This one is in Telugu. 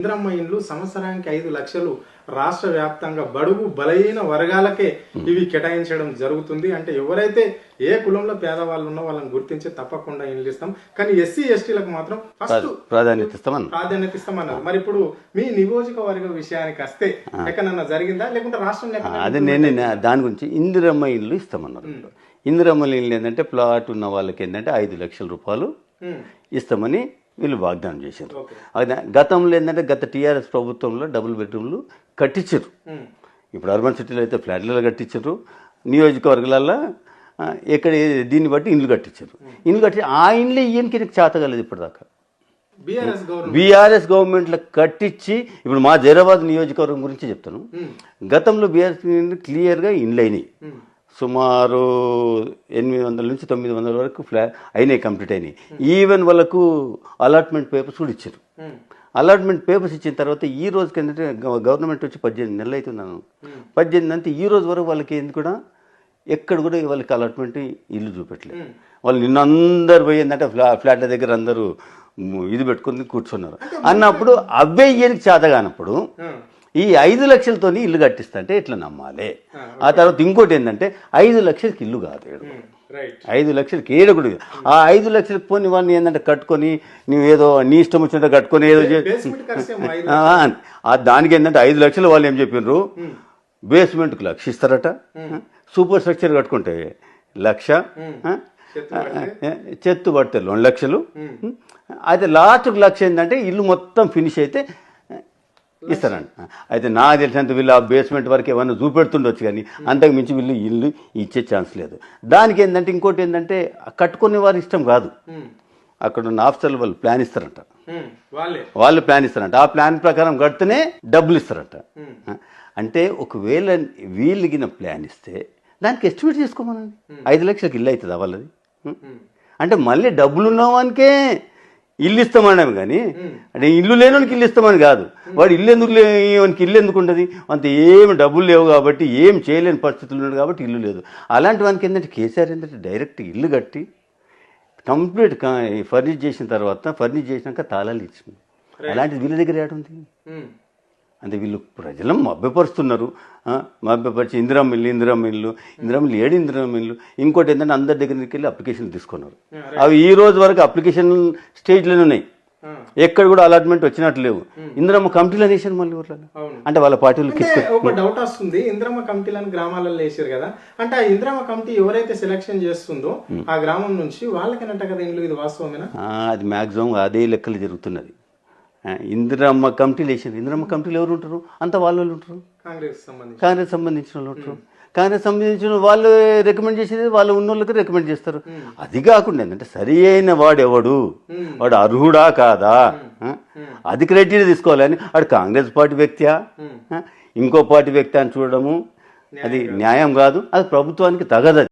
ఇందిరమ్మ ఇండ్లు సంవత్సరానికి 5 లక్షలు రాష్ట్ర వ్యాప్తంగా బడుగు బలహీన వర్గాలకే ఇవి కేటాయించడం జరుగుతుంది. అంటే ఎవరైతే ఏ కులంలో పేదవాళ్ళు ఉన్నా వాళ్ళని గుర్తించి తప్పకుండా ఇండ్లు ఇస్తాం. కానీ ఎస్సీ ఎస్టీలకు మాత్రం ఫస్ట్ ప్రాధాన్యత ఇస్తామన్నారు. మరి ఇప్పుడు మీ నియోజకవర్గ విషయానికి వస్తే ఎక్కడన్నా జరిగిందా లేకుంటే రాష్ట్రం? అదే నేను దాని గురించి ఇందిరమ్మ ఇల్లు ఇస్తామన్నారు. ఇందిరమ్మ ఇల్లు ఏంటంటే ప్లాట్ ఉన్న వాళ్ళకి ఏంటంటే 5 లక్షల రూపాయలు ఇస్తామని వీళ్ళు వాగ్దానం చేశారు. గతంలో ఏంటంటే గత టీఆర్ఎస్ ప్రభుత్వంలో డబుల్ బెడ్రూమ్లు కట్టించారు. ఇప్పుడు అర్బన్ సిటీలో అయితే ఫ్లాట్లలో కట్టించారు, నియోజకవర్గాలలో ఎక్కడ దీన్ని బట్టి ఇండ్లు కట్టించారు. ఇండ్లు కట్టి ఆ ఇండ్లు ఈయనకి చేతగలేదు ఇప్పటిదాకా. బీఆర్ఎస్ గవర్నమెంట్లో కట్టించి ఇప్పుడు మా జైరాబాద్ నియోజకవర్గం గురించి చెప్తాను. గతంలో బీఆర్ఎస్ క్లియర్గా ఇండ్లు అయినాయి. సుమారు 800 నుంచి 900 వరకు అయినాయి, కంప్లీట్ అయినాయి. ఈవెన్ వాళ్ళకు అలాట్మెంట్ పేపర్స్ కూడా ఇచ్చారు. అలాట్మెంట్ పేపర్స్ ఇచ్చిన తర్వాత ఈ రోజుకి ఏంటంటే గవర్నమెంట్ వచ్చి 18 నెలలు అవుతున్నాను. 18 అంటే ఈ రోజు వరకు వాళ్ళకి ఎందుకు కూడా ఎక్కడ కూడా వాళ్ళకి అలాట్మెంట్ ఇల్లు చూపెట్టలేదు. వాళ్ళు నిన్న అందరు పోయిందంటే ఫ్లాట్ల దగ్గర అందరూ ఇది పెట్టుకుని కూర్చున్నారు అన్నప్పుడు అవే ఈయనకి చేత కానప్పుడు ఈ 5 లక్షలతో ఇల్లు కట్టిస్తా అంటే ఎట్లా నమ్మాలి? ఆ తర్వాత ఇంకోటి ఏంటంటే 5 లక్షలకి ఇల్లు కాదు, 5 లక్షలకి ఏడుగుడు. ఆ 5 లక్షలకి పోని వాడిని ఏంటంటే కట్టుకొని నువ్వేదో నీ ఇష్టం వచ్చినట్టు కట్టుకొని ఏదో దానికి ఏంటంటే 5 లక్షలు వాళ్ళు ఏం చెప్పినారు, బేస్మెంట్కి 1 లక్ష ఇస్తారట, సూపర్ స్ట్రక్చర్ కట్టుకుంటే 1 లక్ష, చెత్త పడితే 2 లక్షలు, అయితే లాస్ట్కి 1 లక్ష ఏంటంటే ఇల్లు మొత్తం ఫినిష్ అయితే ఇస్తారండి. అయితే నాకు తెలిసినంత వీళ్ళు ఆ బేస్మెంట్ వరకు ఏమన్నా చూపెడుతుండొచ్చు, కానీ అంతకు మించి వీళ్ళు ఇల్లు ఇచ్చే ఛాన్స్ లేదు. దానికి ఏంటంటే ఇంకోటి ఏంటంటే కట్టుకునే వారి ఇష్టం కాదు, అక్కడ ఉన్న ఆఫీసర్లు వాళ్ళు ప్లాన్ ఇస్తారంట, వాళ్ళు ప్లాన్ ఇస్తారంట. ఆ ప్లాన్ ప్రకారం కడితేనే డబ్బులు ఇస్తారంట. అంటే ఒకవేళ వీళ్ళగిన ప్లాన్ ఇస్తే దానికి ఎస్టిమేట్ చేసుకోమనండి, 5 లక్షలకి ఇల్లు అవుతుందా వాళ్ళది? అంటే మళ్ళీ డబ్బులు ఉన్నవానికే ఇల్లు ఇస్తామన్నాము, కానీ అంటే ఇల్లు లేనివానికి ఇల్లు ఇస్తామని కాదు. వాడు ఇల్లు ఎందుకు వానికి ఇల్లు ఎందుకు ఉంటుంది? అంత ఏమి డబ్బులు లేవు కాబట్టి, ఏం చేయలేని పరిస్థితులు ఉన్నాడు కాబట్టి ఇల్లు లేదు. అలాంటి వానికి ఏంటంటే కేసీఆర్ ఏంటంటే డైరెక్ట్ ఇల్లు కట్టి కంప్లీట్ ఫర్నిష్ చేసిన తర్వాత, ఫర్నిష్ చేసినాక తాళాలు ఇచ్చింది. అలాంటిది వీళ్ళ దగ్గర ఏడుంది? అంటే వీళ్ళు ప్రజలను మభ్యపరుస్తున్నారు. మభ్యపరిచి ఇందిరమ్మ ఇల్లు 7 ఇందిరమ్మ ఇల్లు. ఇంకోటి ఏంటంటే అందరి దగ్గరికి వెళ్ళి అప్లికేషన్లు తీసుకున్నారు. అవి ఈ రోజు వరకు అప్లికేషన్ స్టేజ్లోనే ఉన్నాయి, ఎక్కడ కూడా అలాట్మెంట్ వచ్చినట్లు లేవు. ఇందిరమ్మ కమిటీలు వేసారు మళ్ళీ ఊర్లలో. అంటే వాళ్ళ పార్టీలు ఒక డౌట్ వస్తుంది, ఇందిరమ్మ కమిటీలను గ్రామాలలో వేసారు కదా, అంటే ఆ ఇందిరమ్మ కమిటీ ఎవరైతే సెలెక్షన్ చేస్తుందో ఆ గ్రామం నుంచి వాళ్ళకేనంట కదా ఇండ్లు, ఇది వాస్తవమేనా? అది మ్యాక్సిమం అదే లెక్కలు జరుగుతున్నది. ఇందిరమ్మ కమిటీలు వేసారు. ఇందిరమ్మ కమిటీలు ఎవరు ఉంటారు? అంత వాళ్ళు ఉంటారు, కాంగ్రెస్ సంబంధించిన వాళ్ళు ఉంటారు. కాంగ్రెస్ సంబంధించిన వాళ్ళు రికమెండ్ చేసేది వాళ్ళు ఉన్న వాళ్ళకి రికమెండ్ చేస్తారు. అది కాకుండా ఏంటంటే సరి అయిన వాడు ఎవడు, వాడు అర్హుడా కాదా, అది క్రైటీరియా తీసుకోవాలని. వాడు కాంగ్రెస్ పార్టీ వ్యక్తియా ఇంకో పార్టీ వ్యక్తి అని చూడడము అది న్యాయం కాదు, అది ప్రభుత్వానికి తగదు.